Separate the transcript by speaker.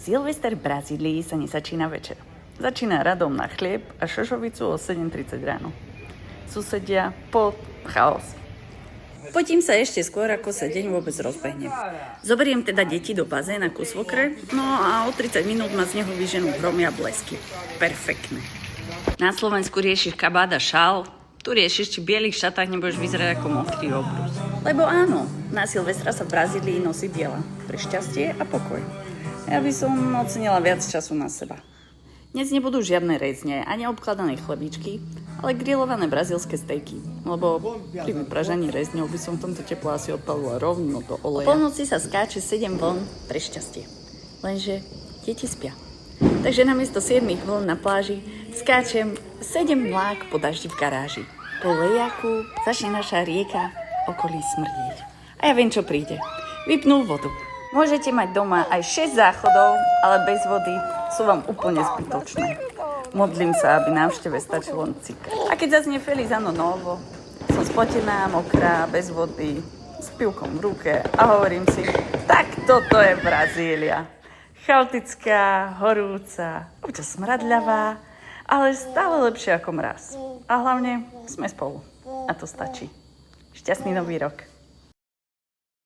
Speaker 1: Silvester v Brazílii sa nezačína večer. Začína radom na chlieb a šošovicu o 7:30 ráno. Susedia, pot, chaos. Potím sa ešte skôr, ako sa deň vôbec rozbehne. Zoberiem teda deti do bazéna ku svokre, no a o 30 minút ma z neho vyženú hromy a blesky. Perfektné. Na Slovensku riešiš kabát a šál, tu riešiš, či v bielých šatách nebudeš vyzerať ako mokrý obrus. Lebo áno, na Silvestra sa v Brazílii nosí biela, pre šťastie a pokoj. Ja by som ocenila viac času na seba. Dnes nebudú žiadne rezne, ani obkladané chlebíčky, ale grillované brazílske stejky, lebo pri vypražaní rezňov by som v tomto teplo asi odpalila rovno do oleja. O polnoci sa skáče 7 vln pre šťastie, lenže deti spia. Takže namiesto 7 vln na pláži skáčem 7 mlák po daždi v garáži. Po lejaku začne naša rieka okolí smrdieť. A ja viem, čo príde. Vypnú vodu. Môžete mať doma aj 6 záchodov, ale bez vody sú vám úplne zbytočné. Modlím sa, aby návšteve stačilo len cykr. A keď zaznie Feliz Ano Novo, som spotená, mokrá, bez vody, s pivkom v ruke a hovorím si, tak toto je Brazília. Chaotická, horúca, občas smradľavá, ale stále lepšie ako mraz. A hlavne sme spolu. A to stačí. Šťastný nový rok.